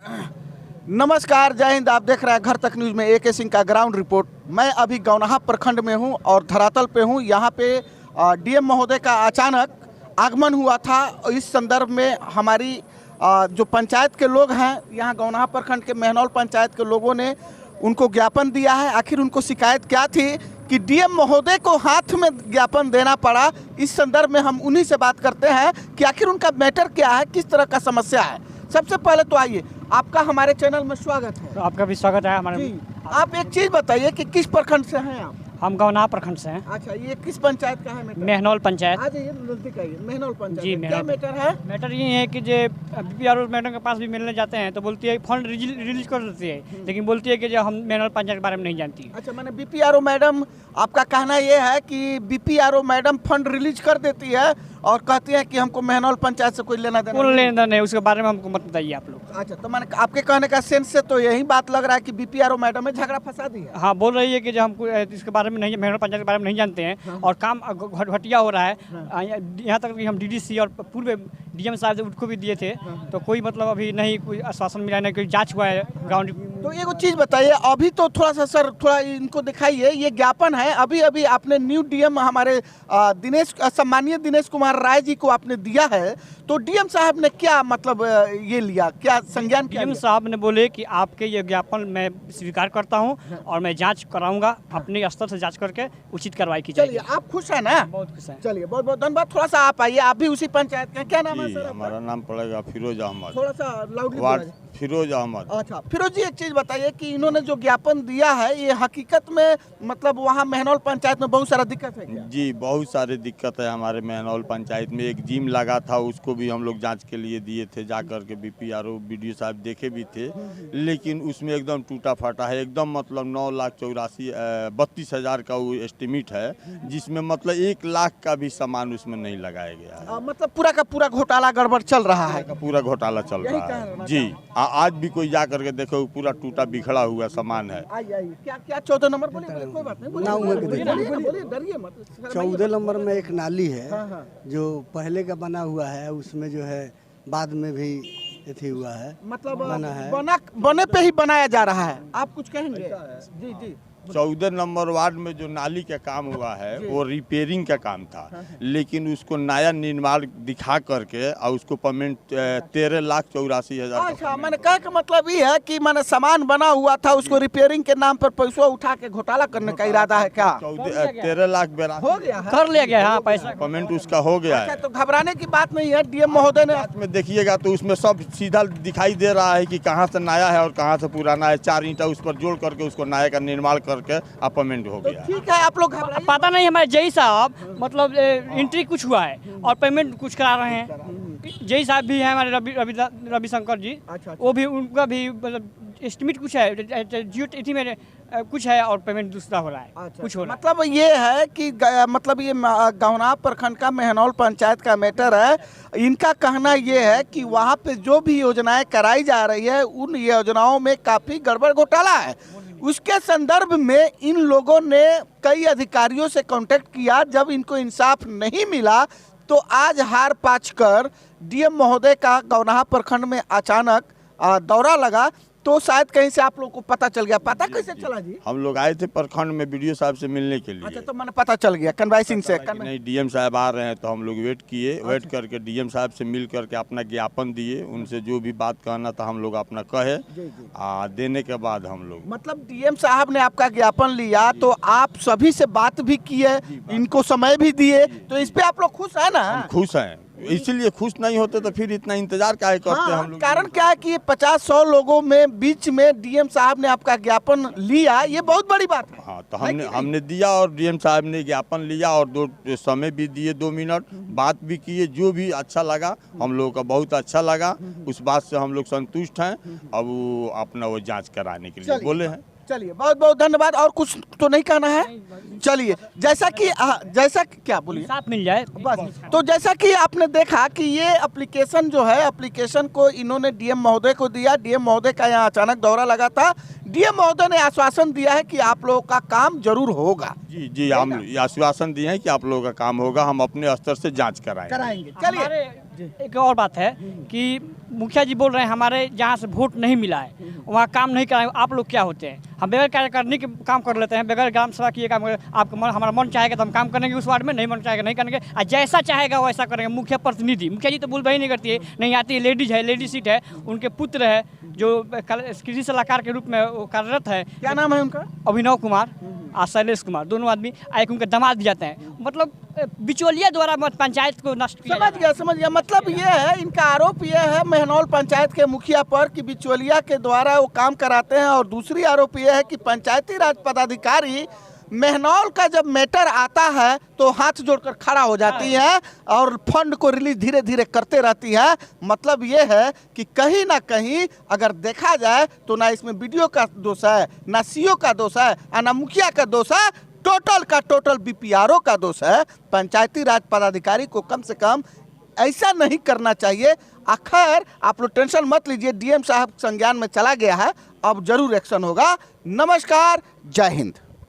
नमस्कार, जय हिंद। आप देख रहे हैं घर तक न्यूज़ में AK सिंह का ग्राउंड रिपोर्ट। मैं अभी गौनाहा प्रखंड में हूं और धरातल पे हूं। यहां पे DM महोदय का अचानक आगमन हुआ था। इस संदर्भ में हमारी जो पंचायत के लोग हैं, यहां गौनाहा प्रखंड के मेहनौल पंचायत के लोगों ने उनको ज्ञापन दिया है। आखिर उनको शिकायत क्या थी कि DM महोदय को हाथ में ज्ञापन देना पड़ा। इस संदर्भ में हम उन्हीं से बात करते हैं कि आखिर उनका मैटर क्या है, किस तरह का समस्या है। सबसे पहले तो आइए, आपका हमारे चैनल में स्वागत है। आपका भी स्वागत है हमारे। जी, आप एक चीज़ बताइए कि किस प्रखंड से हैं आप? हम गौनाहा प्रखंड से हैं। अच्छा, ये किस पंचायत का है मैटर? मेहनौल पंचायत। आ जाइए, नजदीक आइए। मेहनौल पंचायत। जी, क्या मैटर है? मैटर ये है कि जो BPRO मैडम के पास भी मिलने जाते हैं तो बोलती है फंड रिलीज कर देती है, लेकिन बोलती है कि जो हम मेहनौल पंचायत के बारे में नहीं जानती। अच्छा, मैंने BPRO मैडम, आपका कहना ये है कि BPRO मैडम फंड रिलीज कर देती है और कहती है कि हमको मेहनौल पंचायत से कोई लेना देना कौन लेना नहीं, उसके बारे में हमको मत बताइए आप लोग। अच्छा, तो मैंने आपके कहने का सेंस से तो यही बात लग रहा है कि BPRO मैडम में झगड़ा फंसा दी है। हाँ, बोल रही है कि जो हमको इसके बारे में नहीं, मेहनौल पंचायत के बारे में नहीं जानते हैं और काम घटिया हो रहा है। यहाँ तक कि हम DDC और पूर्व DM साहब उनको भी दिए थे, तो कोई मतलब अभी नहीं कोई आश्वासन मिला, नहीं कोई जाँच हुआ है ग्राउंड। तो एक चीज़ बताइए, अभी तो थोड़ा सा सर, थोड़ा इनको दिखाइए। ये ज्ञापन है, अभी अभी आपने न्यू DM हमारे सम्मानीय दिनेश कुमार राय जी को आपने दिया है, तो DM साहब ने क्या मतलब ये लिया, क्या संज्ञान किया? DM साहब ने बोले कि आपके ये ज्ञापन मैं स्वीकार करता हूं और मैं जांच कराऊंगा, अपने स्तर से जांच करके उचित कार्रवाई की जाएगी। चलिए, आप खुश हैं ना? बहुत खुश हैं। चलिए, बहुत बहुत धन्यवाद। थोड़ा सा आप आइए, आप भी उसी पंचायत के हैं। क्या नाम है सर? हमारा नाम पड़ेगा फिरोज अहमद। थोड़ा सा लाउडली वार्ड बोलिए। फिरोज अहमद। अच्छा, फिरोज जी, एक चीज़ बताइए कि इन्होंने जो ज्ञापन दिया है, ये हकीकत में मतलब वहाँ मेहनौल पंचायत में बहुत सारा दिक्कत है क्या? जी, बहुत सारे दिक्कत है हमारे मेहनौल पंचायत में। एक जिम लगा था, उसको भी हम लोग जांच के लिए दिए थे, जा कर के BPRO BDO साहब देखे भी थे, लेकिन उसमें एकदम टूटा फाटा है। एकदम मतलब 9,84,32,000 का वो एस्टिमेट है, जिसमें मतलब 1 लाख का भी सामान उसमें नहीं लगाया गया है। मतलब पूरा का पूरा घोटाला गड़बड़ चल रहा है। पूरा घोटाला चल रहा है जी। आज भी कोई जा करके देखो, पूरा टूटा बिखड़ा हुआ सामान है। आइए, क्या क्या 14 नंबर बोलिए, कोई बात नहीं, बोलिए, डरिए मत। 14 नंबर में एक नाली है, हाँ। जो पहले का बना हुआ है, उसमें जो है बाद में भी अथी हुआ है, मतलब बना है। बने पे ही बनाया जा रहा है। आप कुछ कहेंगे? जी जी। 14 नंबर वार्ड में जो नाली का काम हुआ है वो रिपेयरिंग का काम था, लेकिन उसको नया निर्माण दिखा करके और उसको पेमेंट 13,84,000। अच्छा, मैंने कहा कि मतलब ये है कि मैंने सामान बना हुआ था, उसको रिपेयरिंग के नाम पर पैसा उठा के घोटाला करने का इरादा है क्या? 13,82,000 हो गया है? कर लिया गया है। हाँ, पैसा पेमेंट उसका हो गया अच्छा, है। तो घबराने की बात नहीं है। DM महोदय ने साथ में देखिएगा तो उसमें सब सीधा दिखाई दे रहा है कि कहाँ से नया है और कहाँ से पुराना है। 4 ईंटा उस पर जोड़ करके उसको नया का निर्माण करके अपमेंट हो गया। ठीक है, आप लोग घबराइए। पता नहीं हमारे जय साहब मतलब एंट्री कुछ हुआ है और पेमेंट कुछ करा रहे हैं। जय साहब भी हैं हमारे रविशंकर जी। अच्छा। वो भी, उनका भी मतलब एस्टिमेट कुछ है, GT में कुछ है और पेमेंट दूसरा हो रहा है। अच्छा, कुछ हो रहा है। मतलब ये है कि मतलब ये गौनाहा प्रखंड का मेहनौल पंचायत का मैटर है। इनका कहना ये है कि वहाँ पे जो भी योजनाएं कराई जा रही है, उन योजनाओं में काफ़ी गड़बड़ घोटाला है। उसके संदर्भ में इन लोगों ने कई अधिकारियों से कांटेक्ट किया। जब इनको इंसाफ नहीं मिला तो आज हार पाच कर DM महोदय का गौनाहा प्रखंड में अचानक दौरा लगा। तो शायद कहीं से आप लोग को पता चल गया। पता कैसे चला जी? हम लोग आए थे प्रखंड में BDO साहब से मिलने के लिए। अच्छा, तो मैंने पता चल गया कन्वाई सिंह से। नहीं, DM साहब आ रहे हैं तो हम लोग वेट किए। वेट करके DM साहब से मिल करके अपना ज्ञापन दिए। उनसे जो भी बात कहना था हम लोग अपना कहे, देने के बाद हम लोग मतलब DM साहब ने आपका ज्ञापन लिया तो आप सभी से बात भी किए, इनको समय भी दिए, तो इस पे आप लोग खुश है ना? हम खुश हैं। इसीलिए खुश नहीं होते तो फिर इतना इंतजार काहे करते हम लोग। कारण क्या है कि ये 50-100 लोगों में बीच में DM साहब ने आपका ज्ञापन लिया, ये बहुत बड़ी बात है। हाँ, तो हमने दिया और DM साहब ने ज्ञापन लिया और 2 समय भी दिए, 2 मिनट बात भी किए। जो भी अच्छा लगा हम लोगों का, बहुत अच्छा लगा। उस बात से हम लोग संतुष्ट हैं। अब वो अपना वो जांच कराने के लिए बोले हैं। चलिए, बहुत बहुत धन्यवाद। और कुछ तो नहीं कहना है? चलिए, जैसा कि क्या बोलिए, साथ मिल जाए बस। तो जैसा कि आपने देखा कि ये एप्लीकेशन जो है, एप्लीकेशन को इन्होंने DM महोदय को दिया। DM महोदय का यहाँ अचानक दौरा लगा था। DM महोदय ने आश्वासन दिया है कि आप लोगों का काम जरूर होगा। जी जी, हम आश्वासन दिए हैं कि आप लोगों का काम होगा। हम अपने स्तर से जांच कराएंगे। चलिए, एक और बात है कि मुखिया जी बोल रहे हैं हमारे जहाँ से वोट नहीं मिला है वहाँ काम नहीं कराए, आप लोग क्या होते हैं? हम बगैर कार्य करने के काम कर लेते हैं, बगैर ग्राम सभा किए काम आपका मन, हमारा मन चाहेगा तो हम काम करेंगे उस वार्ड में, नहीं मन चाहेगा नहीं करेंगे, और जैसा चाहेगा वैसा करेंगे। मुखिया प्रतिनिधि, मुखिया जी तो बोलबे ही नहीं करती है, नहीं आती है, लेडीज है, लेडीज सीट है, उनके पुत्र है जो कृषि सलाहकार के रूप में वो कार्यरत है। क्या नाम है उनका? अभिनव कुमार और शैलेश कुमार, दोनों आदमी, एक उनके दामाद भी जाते हैं। मतलब बिचौलिया द्वारा पंचायत को नष्ट किया जा रहा है। समझ गया। मतलब ये है, इनका आरोप ये है मेहनौल पंचायत के मुखिया पर कि बिचौलिया के द्वारा वो काम कराते हैं, और दूसरी आरोप ये है कि पंचायती राज पदाधिकारी मेहनौल का जब मैटर आता है तो हाथ जोड़कर खड़ा हो जाती है और फंड को रिलीज धीरे धीरे करते रहती है। मतलब ये है कि कहीं ना कहीं अगर देखा जाए तो ना इसमें बीडीओ का दोष है, ना सीओ का दोष है, और ना मुखिया का दोष है, टोटल का टोटल बीपीआरओ का दोष है। पंचायती राज पदाधिकारी को कम से कम ऐसा नहीं करना चाहिए। आखिर आप लोग टेंशन मत लीजिए, डीएम साहब संज्ञान में चला गया है, अब जरूर एक्शन होगा। नमस्कार, जय हिंद।